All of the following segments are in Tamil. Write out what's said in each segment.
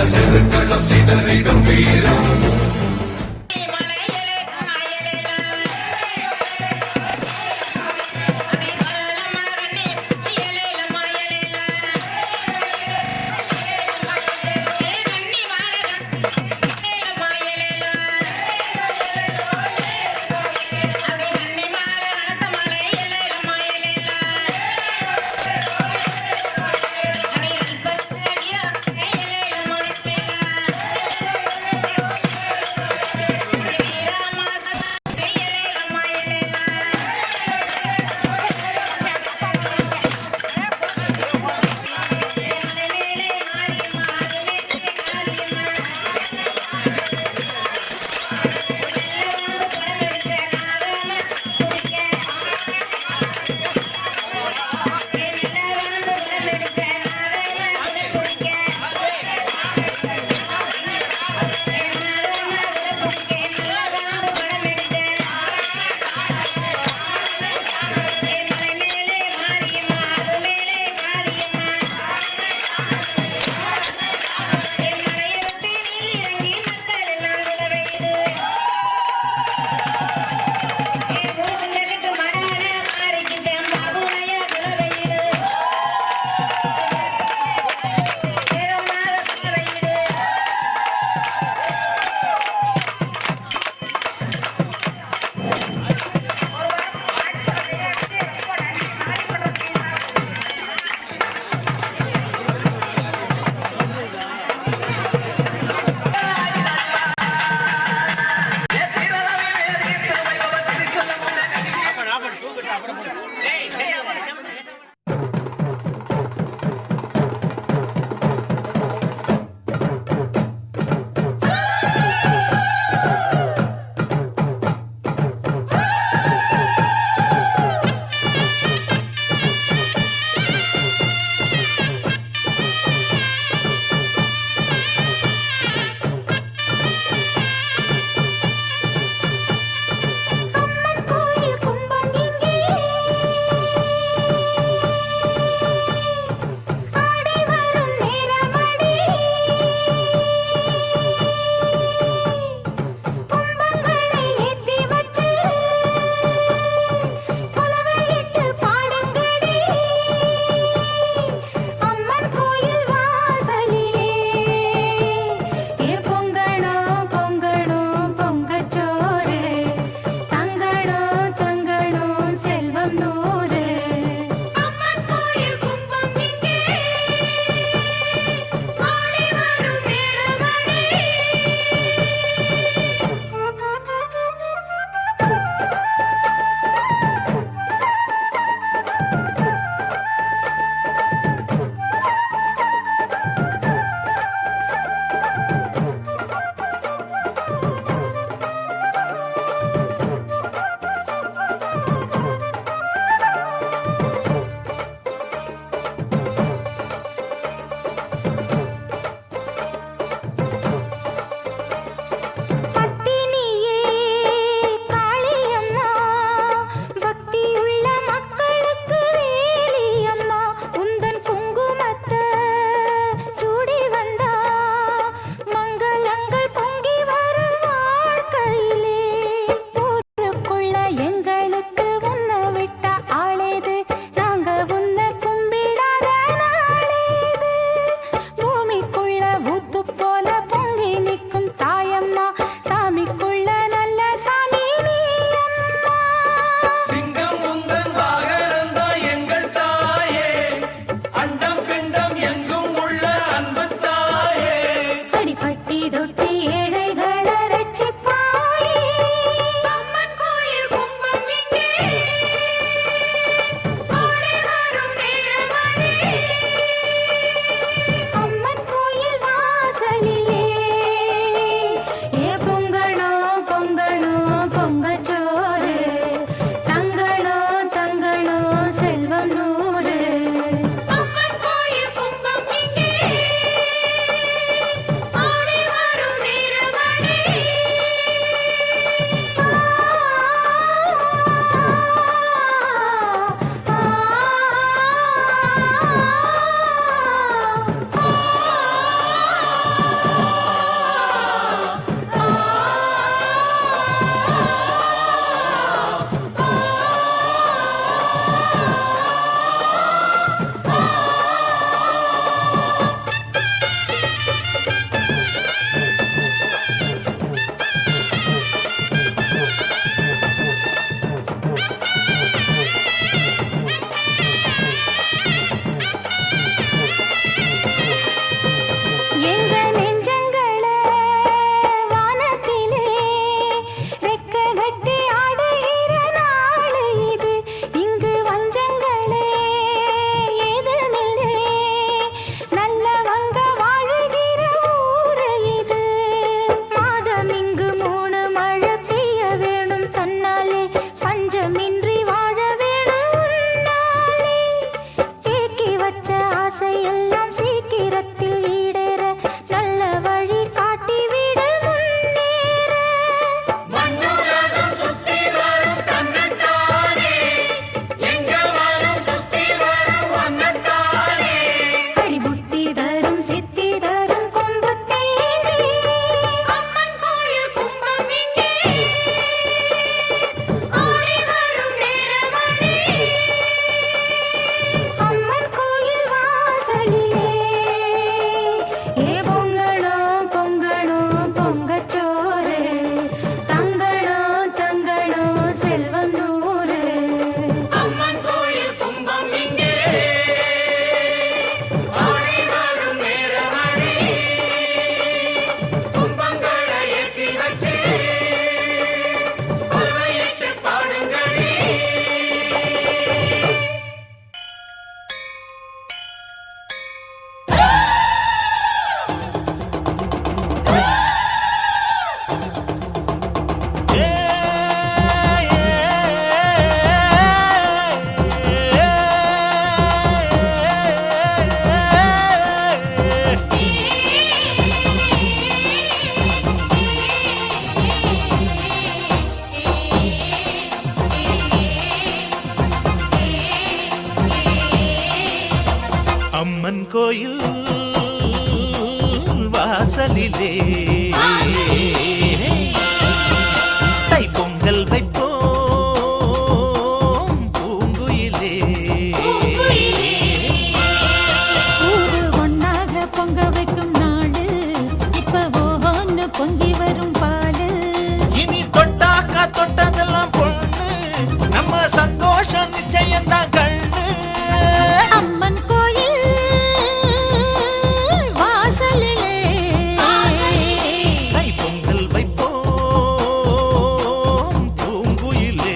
சிறுக்களம் சிதறிடும் வீரம் வாசலிலே தைப்பொங்கல் வைப்போம் பூங்குயிலே. ஊரு ஒன்னாக பொங்க வைக்கும் நாடு இப்ப ஒன்னு பொங்கி வரும் பாலு. இனி தொட்டாக்கா தொட்டதெல்லாம் பொண்ணு நம்ம சந்தோஷம் நிச்சயம்தான் கண்ணு. அம்மன் கோயில் வாசலிலே தைப்பொங்கல் வைப்போம் பூங்குயிலே.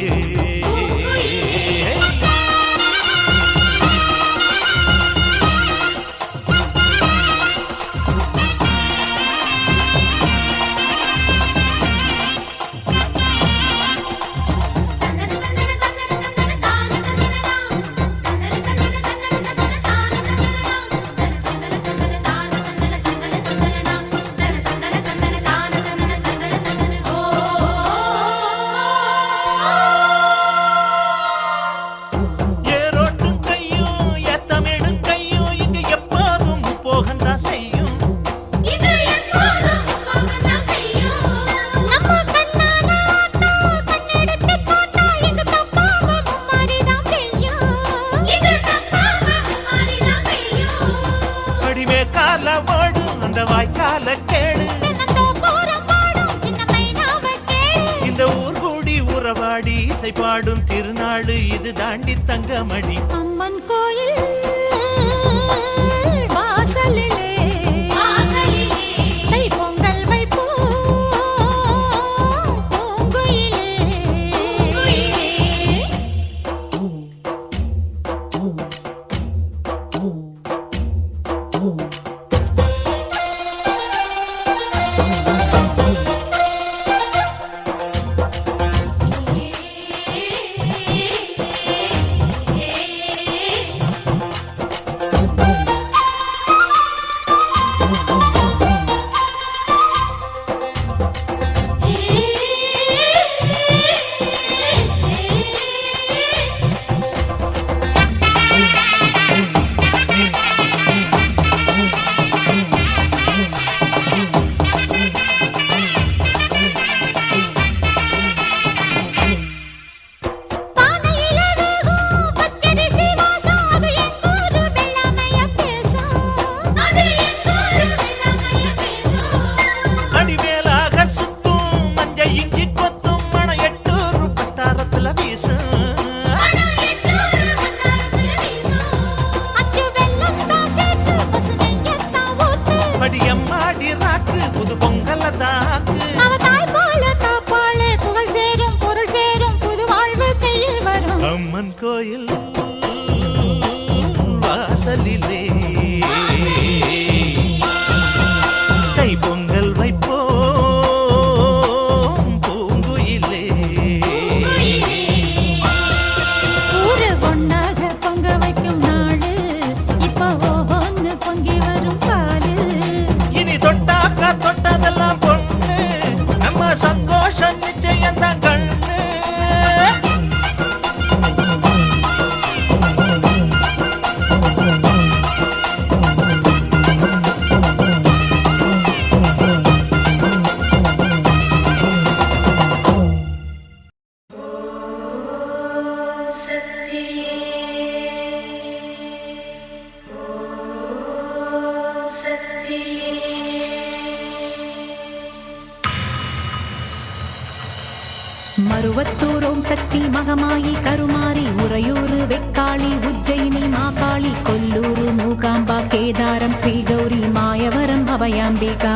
ஏரோட்டும் கையும் ஏத்தமிடும் கையும் இங்கு எப்போதும் போகத்தான் செய்யும். நம்ம கண்ணால ஆட்டா கண்ணெடுத்து பார்த்தா எங்க தப்பாம மும்மாரிதான் பெய்யும். அடிவே கால ஓடும் அந்த வாய்க்கால கேடு. தென்னந்தோப்புறம் பாடும் சின்ன மைனாவை கேளு. இந்த ஊர் கூடி உறவாடி இசை பாடும் திருநாள் இது தாண்டி தங்கமணி. அம்மன் கோயில் வாசலிலே தைப்பொங்கல் வைப்போம் பூங்குயிலே. பானையில வேகும் பச்சரிசி வாசம் அது எங்கூரு வெள்ளாமைய பேசும். அடிமேலாக சுத்தும் மஞ்ச இஞ்சி கொத்தும் மண எட்டூர் பட்டாரத்துல வீசும். அச்சு வெல்லத்தான் சேர்த்து பசு நெய்யத்தான் ஊத்து. படியம்மாடி ராக்கு புது பொங்கல தாக்கு. அவ தாய் போல காப்பாளே புகழ் சேரும் பொருள் சேரும் புது வாழ்வு கையில் வரும். அம்மன் கோயில் வாசலிலே தைப்பொங்கல் வைப்போம் பூங்குயிலே. ஊரு ஒன்னாக பொங்க வைக்கும் நாடு இப்ப ஒன்னு பொங்கி வரும் பாலு. இனி தொட்டாக்கா தொட்டதெல்லாம் பொண்ணு நம்ம சந்தோஷம் நிச்சயம்தான் கண்ணு. மருவத்தூர் ஓம் சக்தி மகமாயி கருமாரி உறையூரு வெக்காளி உஜ்ஜயினி மாகாளி கொல்லூரு மூகாம்பா கேதாரம் ஸ்ரீகௌரி மாயவரம் அபயாம்பிகா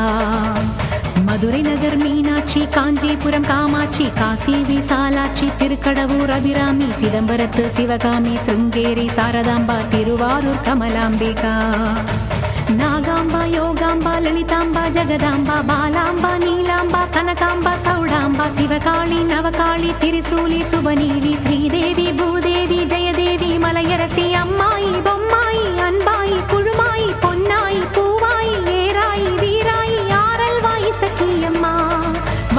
மதுரை நகர் மீனாட்சி காஞ்சிபுரம் காமாட்சி காசி விசாலாட்சி திருக்கடவூர் அபிராமி சிதம்பரத்து சிவகாமி சிருங்கேரி சாரதாம்பா திருவாரூர் கமலாம்பிகா நாகாம்பா யோகாம்பா லலிதாம்பா ஜெகதாம்பா பாலாம்பா நீலாம்பா கனகாம்பா சௌடாம்பா சிவகாளி நவகாளி திரிசூலி சுபநீலி ஸ்ரீதேவி பூதேவி ஜெயதேவி மலையரசி அம்மாயி பொம்மாயி அன்பாயி குழுமாயி பொன்னாயி பூவாயி ஏராயி வீராயி ஆரல்வாயி சக்கியம்மா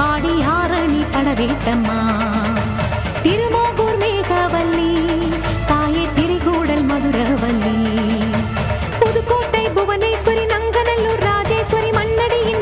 வாடி ஆரணி படவேட்டம்மா திருமோகூர் மேகவல்லி தாயே திரிகூடல் மதுரவல்லி புதுக்கோட்டை புவனேஸ்வரி நங்கநல்லூர் ராஜேஸ்வரி மண்ணடியின்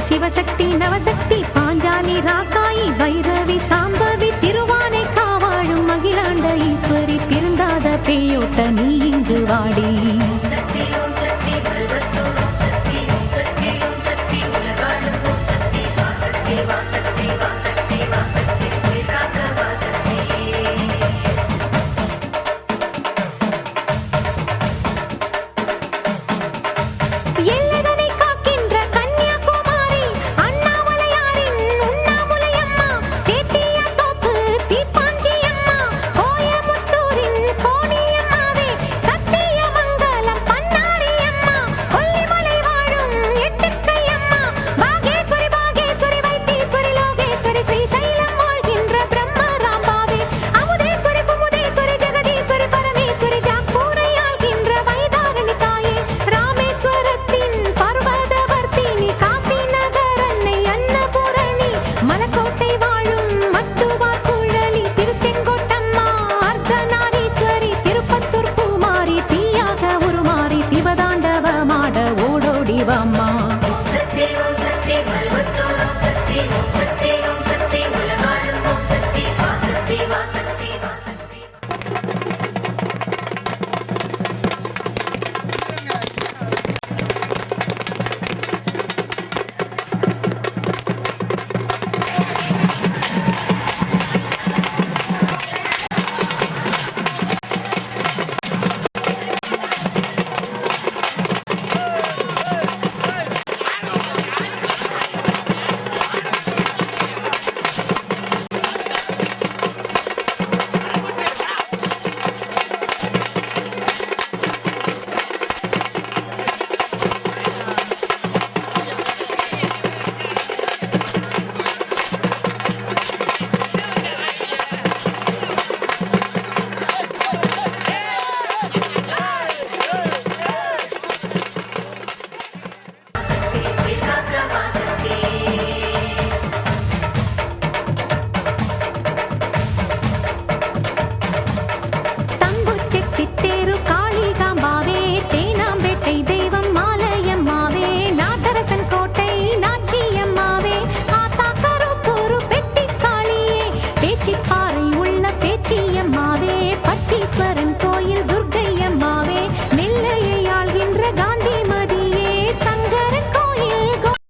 சிவசக்தி நவசக்தி பாஞ்சாலி ராக்காயி பைரவி சாம்பவி திருவானை காவாழும் அகிலாண்ட ஈஸ்வரி திருந்தாத பேயோட்ட நீ இங்கு வாடி.